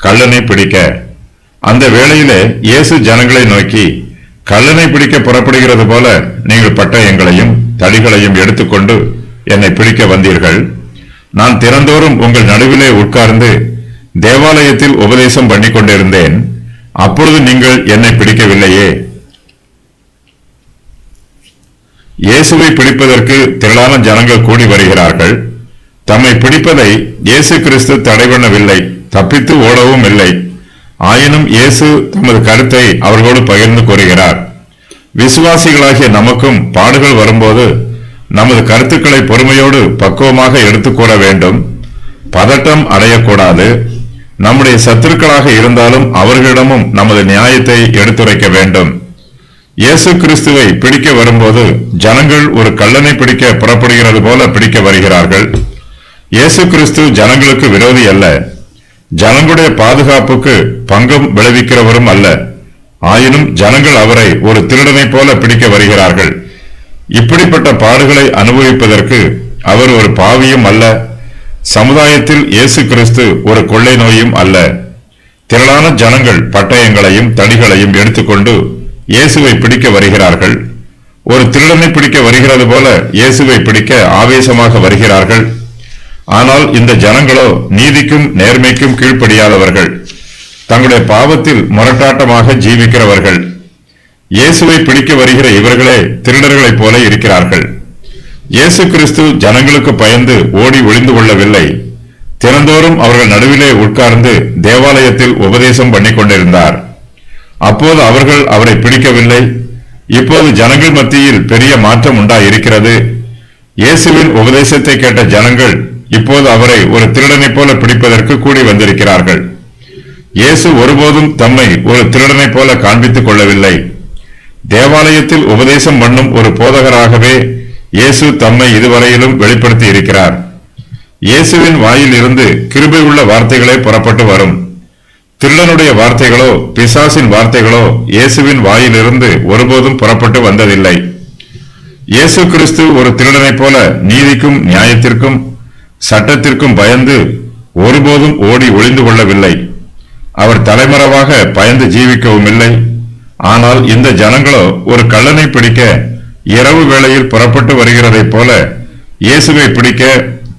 கள்ளனை பிடிக்க. அந்த வேளையிலே இயேசு ஜனங்களை நோக்கி, கள்ளனை பிடிக்க புறப்படுகிறது போல நீங்கள் பட்டயங்களையும் தடிகளையும் எடுத்துக்கொண்டு என்னை பிடிக்க வந்தீர்கள். நான் தினந்தோறும் உங்கள் நடுவிலே உட்கார்ந்து தேவாலயத்தில் உபதேசம் பண்ணி கொண்டிருந்தேன். அப்பொழுது நீங்கள் என்னை பிடிக்கவில்லையே. இயேசுவை பிடிப்பதற்கு திரளான ஜனங்கள் கூடி வருகிறார்கள். தம்மை பிடிப்பதை இயேசு கிறிஸ்து தடை பண்ணவில்லை, தப்பித்து ஓடவும் இல்லை. ஆயினும் இயேசு தமது கருத்தை அவர்களோடு பகிர்ந்து கூறுகிறார். விசுவாசிகளாகிய நமக்கும் பாடுகள் வரும்போது நமது கருத்துக்களை பொறுமையோடு பக்குவமாக எடுத்துக் கூற வேண்டும். பதட்டம் அடையக்கூடாது. நம்முடைய சத்துருக்களாக இருந்தாலும் அவர்களிடமும் நமது நியாயத்தை எடுத்துரைக்க வேண்டும். இயேசு கிறிஸ்துவை பிடிக்க வரும்போது ஜனங்கள் ஒரு கள்ளனை பிடிக்க புறப்படுகிறது போல பிடிக்க வருகிறார்கள். இயேசு கிறிஸ்து ஜனங்களுக்கு விரோதி அல்ல, ஜனங்களுடைய பாதுகாப்புக்கு பங்கம் விளைவிக்கிறவரும் அல்ல. ஆயினும் ஜனங்கள் அவரை ஒரு திருடனை போல பிடிக்க வருகிறார்கள். இப்படிப்பட்ட பாடுகளை அனுபவிப்பதற்கு அவர் ஒரு பாவியும் அல்ல. சமுதாயத்தில் இயேசு கிறிஸ்து ஒரு கொள்ளை நோயும் அல்ல. திரளான ஜனங்கள் பட்டயங்களையும் தடிகளையும் எடுத்துக்கொண்டு இயேசுவை பிடிக்க வருகிறார்கள். ஒரு திருடனை பிடிக்க வருகிறது போல இயேசுவை பிடிக்க ஆவேசமாக வருகிறார்கள். ஆனால் இந்த ஜனங்களோ நீதிக்கும் நேர்மைக்கும் கீழ்ப்படியாதவர்கள், தங்களுடைய பாவத்தில் முரட்டாட்டமாக ஜீவிக்கிறவர்கள். இயேசுவை பிடிக்க வருகிற இவர்களே திருடர்களைப் போல இருக்கிறார்கள். இயேசு கிறிஸ்து ஜனங்களுக்கு பயந்து ஓடி ஒளிந்து கொள்ளவில்லை. தினந்தோறும் அவர்கள் நடுவிலே உட்கார்ந்து தேவாலயத்தில் உபதேசம் பண்ணி கொண்டிருந்தார். அப்போது அவர்கள் அவரை பிடிக்கவில்லை. இப்போது ஜனங்கள் மத்தியில் பெரிய மாற்றம் உண்டாயிருக்கிறது. இயேசுவின் உபதேசத்தை கேட்ட ஜனங்கள் இப்போது அவரை ஒரு திருடனைப் போல பிடிப்பதற்கு கூடி வந்திருக்கிறார்கள். இயேசு ஒருபோதும் தம்மை ஒரு திருடனைப் போல காண்பித்துக் கொள்ளவில்லை. தேவாலயத்தில் உபதேசம் பண்ணும் ஒரு போதகராகவே இயேசு தம்மை இதுவரையிலும் வெளிப்படுத்தி இருக்கிறார். இயேசுவின் வாயில் இருந்து கிருபை உள்ள வார்த்தைகளே புறப்பட்டு வரும். திருடனுடைய வார்த்தைகளோ பிசாசின் வார்த்தைகளோ இயேசுவின் வாயிலிருந்து ஒருபோதும் புறப்பட்டு வந்ததில்லை. இயேசு கிறிஸ்து ஒரு திருடனைப் போல நீதிக்கும் நியாயத்திற்கும் சட்டத்திற்கும் பயந்து ஒருபோதும் ஓடி ஒளிந்து கொள்ளவில்லை. அவர் தலைமறைவாக பயந்து ஜீவிக்கவும் இல்லை. ஆனால் இந்த ஜனங்களோ ஒரு கள்ளனை பிடிக்க இரவு வேளையில் புறப்பட்டு வருகிறதைப் போல இயேசுவை பிடிக்க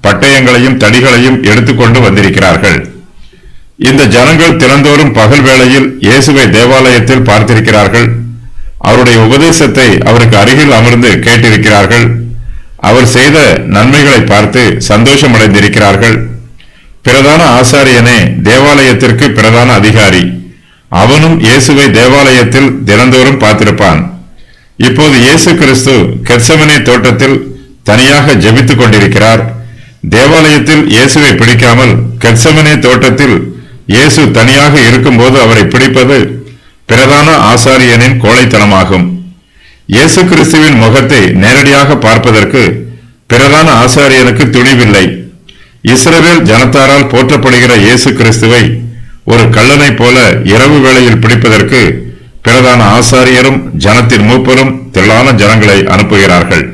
பட்டயங்களையும் தடிகளையும் எடுத்துக்கொண்டு வந்திருக்கிறார்கள். இந்த ஜனங்கள் தினந்தோறும் பகல் வேளையில் இயேசுவை தேவாலயத்தில் பார்த்திருக்கிறார்கள். அவருடைய உபதேசத்தை அவருக்கு அருகில் அமர்ந்து கேட்டிருக்கிறார்கள். அவர் செய்த நன்மைகளை பார்த்து சந்தோஷமடைந்திருக்கிறார்கள். பிரதான ஆசாரியனே தேவாலயத்திற்கு பிரதான அதிகாரி. அவனும் இயேசுவை தேவாலயத்தில் தினந்தோறும் பார்த்திருப்பான். இப்போது இயேசு கிறிஸ்து கெத்செமனே தோட்டத்தில் தனியாக ஜெபித்துக் கொண்டிருக்கிறார். தேவாலயத்தில் இயேசுவை பிடிக்காமல் கெத்செமனே தோட்டத்தில் இயேசு தனியாக இருக்கும்போது அவரை பிடிப்பது பிரதான ஆசாரியனின் கோழைத்தனமாகும். இயேசு கிறிஸ்துவின் முகத்தை நேரடியாக பார்ப்பதற்கு பிரதான ஆசாரியனுக்கு துணிவில்லை. இஸ்ரவேல் ஜனத்தாரால் போற்றப்படுகிற இயேசு கிறிஸ்துவை ஒரு கள்ளனை போல இரவு வேளையில் பிடிப்பதற்கு பிரதான ஆசாரியரும் ஜனத்தின் மூப்பரும் திரளான ஜனங்களை அனுப்புகிறார்கள்.